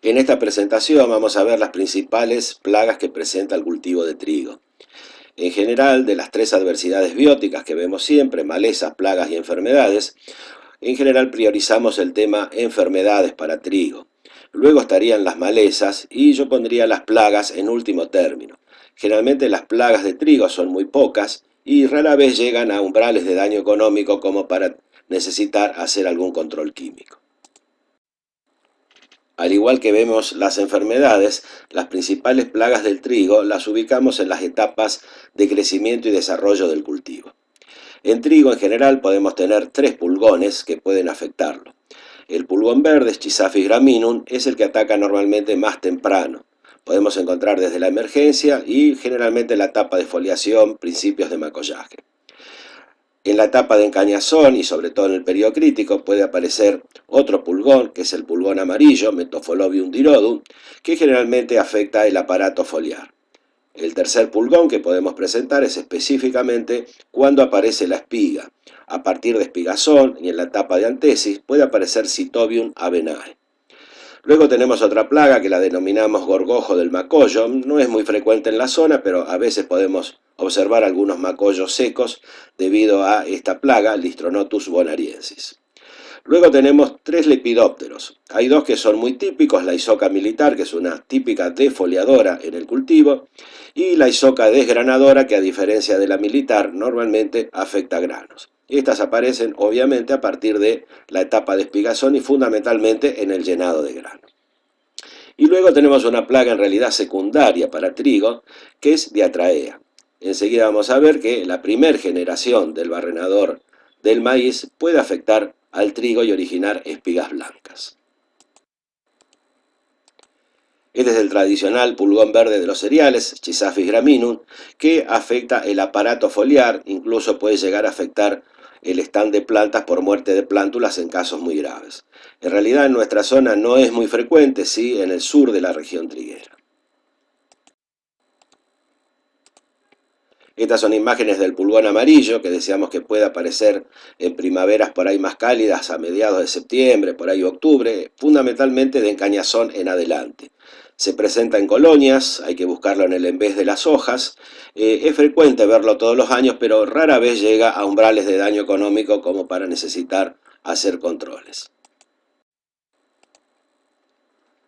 En esta presentación vamos a ver las principales plagas que presenta el cultivo de trigo. En general, de las tres adversidades bióticas que vemos siempre, malezas, plagas y enfermedades, en general priorizamos el tema enfermedades para trigo. Luego estarían las malezas y yo pondría las plagas en último término. Generalmente las plagas de trigo son muy pocas y rara vez llegan a umbrales de daño económico como para necesitar hacer algún control químico. Al igual que vemos las enfermedades, las principales plagas del trigo las ubicamos en las etapas de crecimiento y desarrollo del cultivo. En trigo en general podemos tener tres pulgones que pueden afectarlo. El pulgón verde, Schizaphis graminum, es el que ataca normalmente más temprano. Podemos encontrar desde la emergencia y generalmente la etapa de foliación, principios de macollaje. En la etapa de encañazón y sobre todo en el periodo crítico puede aparecer otro pulgón, que es el pulgón amarillo, Metopholobium dirodum, que generalmente afecta el aparato foliar. El tercer pulgón que podemos presentar es específicamente cuando aparece la espiga. A partir de espigazón y en la etapa de antesis puede aparecer Citobium avenae. Luego tenemos otra plaga que la denominamos gorgojo del macollo. No es muy frecuente en la zona, pero a veces podemos observar algunos macollos secos debido a esta plaga, Listronotus bonariensis. Luego tenemos tres lepidópteros. Hay dos que son muy típicos, la isoca militar, que es una típica defoliadora en el cultivo, y la isoca desgranadora, que a diferencia de la militar, normalmente afecta granos. Estas aparecen obviamente a partir de la etapa de espigazón y fundamentalmente en el llenado de grano. Y luego tenemos una plaga en realidad secundaria para trigo, que es diatraea. Enseguida vamos a ver que la primera generación del barrenador del maíz puede afectar al trigo y originar espigas blancas. Este es el tradicional pulgón verde de los cereales, Schizaphis graminum, que afecta el aparato foliar, incluso puede llegar a afectar el stand de plantas por muerte de plántulas en casos muy graves. En realidad en nuestra zona no es muy frecuente, sí en el sur de la región triguera. Estas son imágenes del pulgón amarillo que deseamos que pueda aparecer en primaveras por ahí más cálidas a mediados de septiembre, por ahí octubre, fundamentalmente de encañazón en adelante. Se presenta en colonias, hay que buscarlo en el envés de las hojas. Es frecuente verlo todos los años, pero rara vez llega a umbrales de daño económico como para necesitar hacer controles.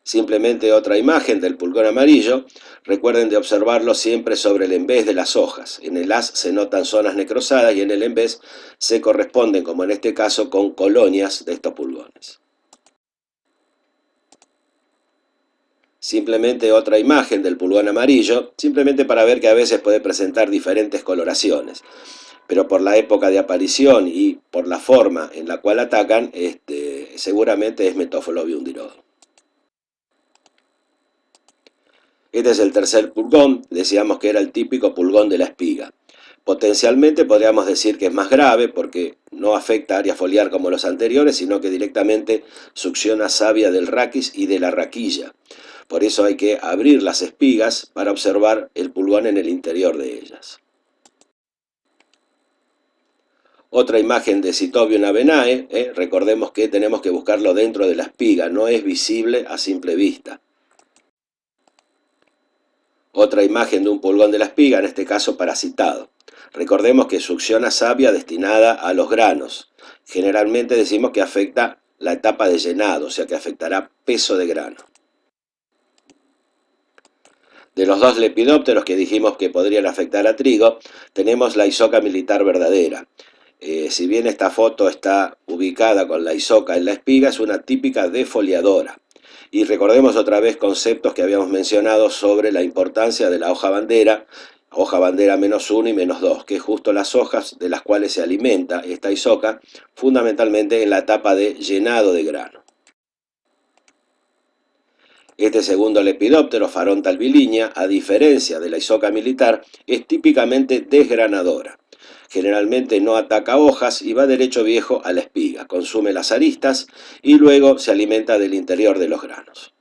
Simplemente otra imagen del pulgón amarillo. Recuerden de observarlo siempre sobre el envés de las hojas. En el haz se notan zonas necrosadas y en el envés se corresponden, como en este caso, con colonias de estos pulgones. Simplemente otra imagen del pulgón amarillo, simplemente para ver que a veces puede presentar diferentes coloraciones. Pero por la época de aparición y por la forma en la cual atacan, seguramente es Metopholobium dirodum. Este es el tercer pulgón, decíamos que era el típico pulgón de la espiga. Potencialmente podríamos decir que es más grave porque no afecta área foliar como los anteriores, sino que directamente succiona savia del raquis y de la raquilla. Por eso hay que abrir las espigas para observar el pulgón en el interior de ellas. Otra imagen de Citobium avenae, recordemos que tenemos que buscarlo dentro de la espiga, no es visible a simple vista. Otra imagen de un pulgón de la espiga, en este caso parasitado. Recordemos que succiona savia destinada a los granos. Generalmente decimos que afecta la etapa de llenado, o sea que afectará peso de grano. De los dos lepidópteros que dijimos que podrían afectar a trigo, tenemos la isoca militar verdadera. Si bien esta foto está ubicada con la isoca en la espiga, es una típica defoliadora. Y recordemos otra vez conceptos que habíamos mencionado sobre la importancia de la hoja bandera -1 y -2, que es justo las hojas de las cuales se alimenta esta isoca, fundamentalmente en la etapa de llenado de grano. Este segundo lepidóptero, Pharonta albilinia, a diferencia de la isoca militar, es típicamente desgranadora. Generalmente no ataca hojas y va derecho viejo a la espiga, consume las aristas y luego se alimenta del interior de los granos.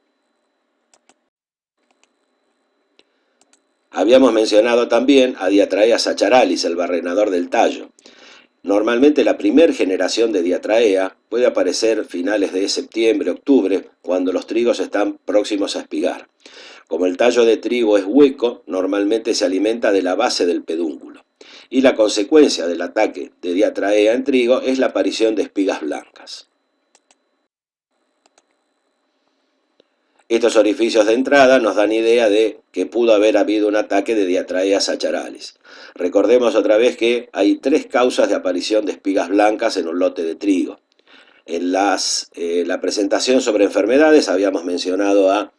Habíamos mencionado también a Diatraea sacharalis, el barrenador del tallo. Normalmente la primera generación de diatraea puede aparecer finales de septiembre, octubre, cuando los trigos están próximos a espigar. Como el tallo de trigo es hueco, normalmente se alimenta de la base del pedúnculo. Y la consecuencia del ataque de diatraea en trigo es la aparición de espigas blancas. Estos orificios de entrada nos dan idea de que pudo haber habido un ataque de Diatraea sacharalis. Recordemos otra vez que hay 3 causas de aparición de espigas blancas en un lote de trigo. En la presentación sobre enfermedades habíamos mencionado a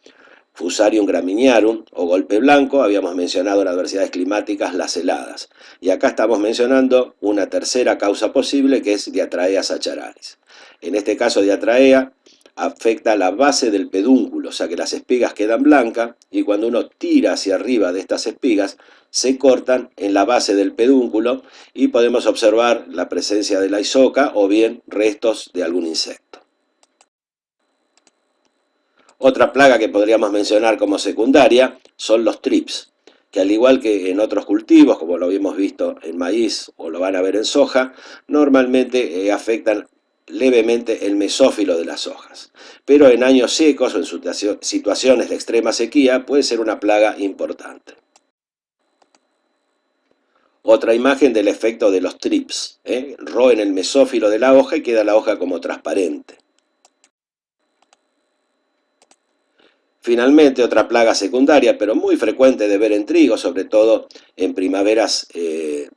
Fusarium graminearum o golpe blanco, habíamos mencionado en adversidades climáticas las heladas. Y acá estamos mencionando una tercera causa posible que es Diatraea sacharalis. En este caso Diatraea afecta la base del pedúnculo, o sea que las espigas quedan blancas y cuando uno tira hacia arriba de estas espigas se cortan en la base del pedúnculo y podemos observar la presencia de la isoca o bien restos de algún insecto. Otra plaga que podríamos mencionar como secundaria son los trips, que al igual que en otros cultivos, como lo habíamos visto en maíz o lo van a ver en soja, normalmente afectan levemente el mesófilo de las hojas. Pero en años secos o en situaciones de extrema sequía puede ser una plaga importante. Otra imagen del efecto de los trips. Roen el mesófilo de la hoja y queda la hoja como transparente. Finalmente, otra plaga secundaria, pero muy frecuente de ver en trigo, sobre todo en primaveras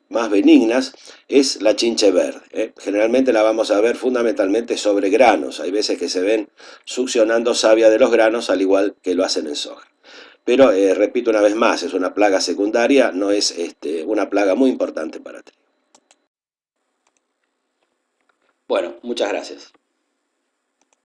más benignas, es la chinche verde. Generalmente la vamos a ver fundamentalmente sobre granos. Hay veces que se ven succionando savia de los granos, al igual que lo hacen en soja. Pero, repito una vez más, es una plaga secundaria, no es una plaga muy importante para trigo. Bueno, muchas gracias.